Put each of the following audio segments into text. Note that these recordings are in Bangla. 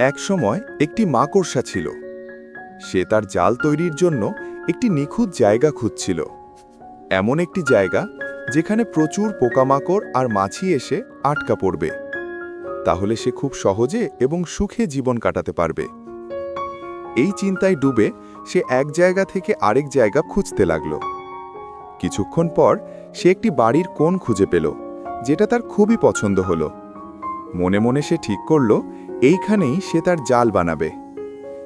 একসময় একটি মাকড়সা ছিল। সে তার জাল তৈরির জন্য একটি নিখুঁত জায়গা খুঁজছিল, এমন একটি জায়গা যেখানে প্রচুর পোকামাকড় আর মাছি এসে আটকা পড়বে। তাহলে সে খুব সহজে এবং সুখে জীবন কাটাতে পারবে। এই চিন্তায় ডুবে সে এক জায়গা থেকে আরেক জায়গা খুঁজতে লাগল। কিছুক্ষণ পর সে একটি বাড়ির কোণ খুঁজে পেল, যেটা তার খুবই পছন্দ হলো। মনে মনে সে ঠিক করল এইখানেই সে তার জাল বানাবে।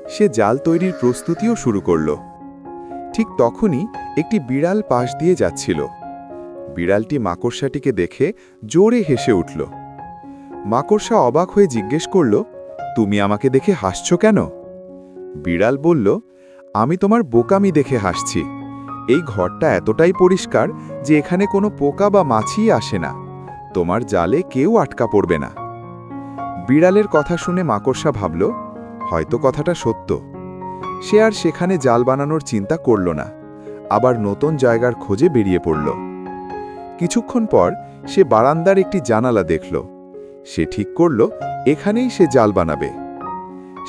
সে জাল তৈরির প্রস্তুতিও শুরু করল। ঠিক তখনই একটি বিড়াল পাশ দিয়ে যাচ্ছিল। বিড়ালটি মাকড়সাটিকে দেখে জোরে হেসে উঠল। মাকড়সা অবাক হয়ে জিজ্ঞেস করল, তুমি আমাকে দেখে হাসছো কেন? বিড়াল বলল, আমি তোমার বোকামি দেখে হাসছি। এই ঘরটা এতটাই পরিষ্কার যে এখানে কোনো পোকা বা মাছিই আসে না। তোমার জালে কেউ আটকা পড়বে না। বিড়ালের কথা শুনে মাকড়সা ভাবল, হয়তো কথাটা সত্য। সে আর সেখানে জাল বানানোর চিন্তা করল না, আবার নতুন জায়গার খোঁজে বেরিয়ে পড়ল। কিছুক্ষণ পর সে বারান্দার একটি জানালা দেখল। সে ঠিক করল এখানেই সে জাল বানাবে।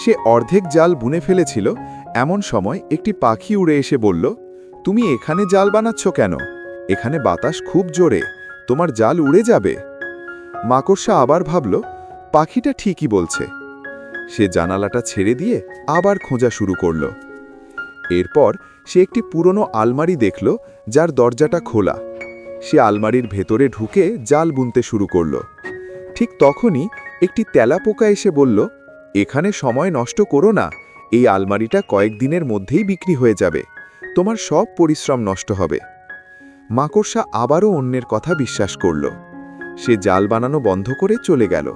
সে অর্ধেক জাল বুনে ফেলেছিল, এমন সময় একটি পাখি উড়ে এসে বলল, তুমি এখানে জাল বানাচ্ছ কেন? এখানে বাতাস খুব জোরে, তোমার জাল উড়ে যাবে। মাকড়সা আবার ভাবল, পাখিটা ঠিকই বলছে। সে জানালাটা ছেড়ে দিয়ে আবার খোঁজা শুরু করল। এরপর সে একটি পুরনো আলমারি দেখল, যার দরজাটা খোলা। সে আলমারির ভেতরে ঢুকে জাল বুনতে শুরু করল। ঠিক তখনই একটি তেলাপোকা এসে বলল, এখানে সময় নষ্ট করো না, এই আলমারিটা কয়েকদিনের মধ্যেই বিক্রি হয়ে যাবে, তোমার সব পরিশ্রম নষ্ট হবে। মাকড়সা আবারও অন্যের কথা বিশ্বাস করল। সে জাল বানানো বন্ধ করে চলে গেল।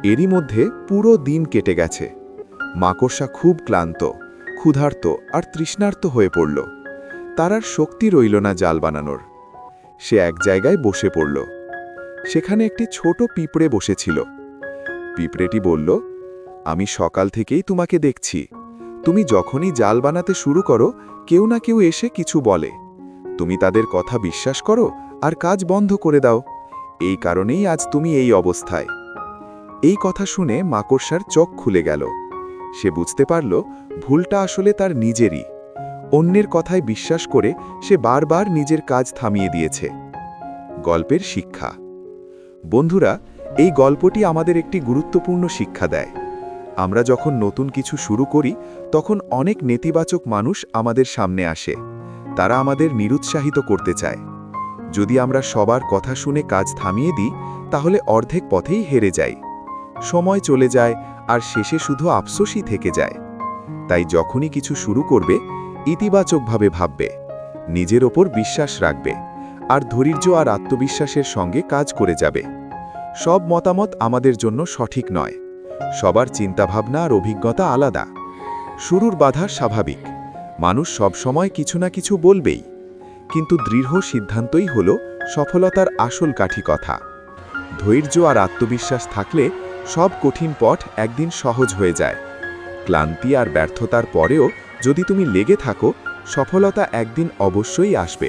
এরই মধ্যে পুরো দিন কেটে গেছে। মাকড়সা খুব ক্লান্ত, ক্ষুধার্ত আর তৃষ্ণার্ত হয়ে পড়ল। তার আর শক্তি রইল না জাল বানানোর। সে এক জায়গায় বসে পড়ল। সেখানে একটি ছোট পিঁপড়ে বসেছিল। পিঁপড়েটি বলল, আমি সকাল থেকেই তোমাকে দেখছি। তুমি যখনই জাল বানাতে শুরু করো, কেউ না কেউ এসে কিছু বলে। তুমি তাদের কথা বিশ্বাস করো আর কাজ বন্ধ করে দাও। এই কারণেই আজ তুমি এই অবস্থায়। এই কথা শুনে মাকড়সার চোখ খুলে গেল। সে বুঝতে পারল ভুলটা আসলে তার নিজেরই। অন্যের কথায় বিশ্বাস করে সে বারবার নিজের কাজ থামিয়ে দিয়েছে। গল্পের শিক্ষা। বন্ধুরা, এই গল্পটি আমাদের একটি গুরুত্বপূর্ণ শিক্ষা দেয়। আমরা যখন নতুন কিছু শুরু করি, তখন অনেক নেতিবাচক মানুষ আমাদের সামনে আসে। তারা আমাদের নিরুৎসাহিত করতে চায়। যদি আমরা সবার কথা শুনে কাজ থামিয়ে দিই, তাহলে অর্ধেক পথেই হেরে যাই। সময় চলে যায় আর শেষে শুধু আফসোসই থেকে যায়। তাই যখনই কিছু শুরু করবে, ইতিবাচকভাবে ভাববে, নিজের ওপর বিশ্বাস রাখবে আর ধৈর্য আর আত্মবিশ্বাসের সঙ্গে কাজ করে যাবে। সব মতামত আমাদের জন্য সঠিক নয়। সবার চিন্তাভাবনা আর অভিজ্ঞতা আলাদা। শুরুর বাধা স্বাভাবিক। মানুষ সবসময় কিছু না কিছু বলবেই। কিন্তু দৃঢ় সিদ্ধান্তই হল সফলতার আসল কাঠি কথা। ধৈর্য আর আত্মবিশ্বাস থাকলে সব কঠিন পথ একদিন সহজ হয়ে যায়। ক্লান্তি আর ব্যর্থতার পরেও যদি তুমি লেগে থাকো, সফলতা একদিন অবশ্যই আসবে।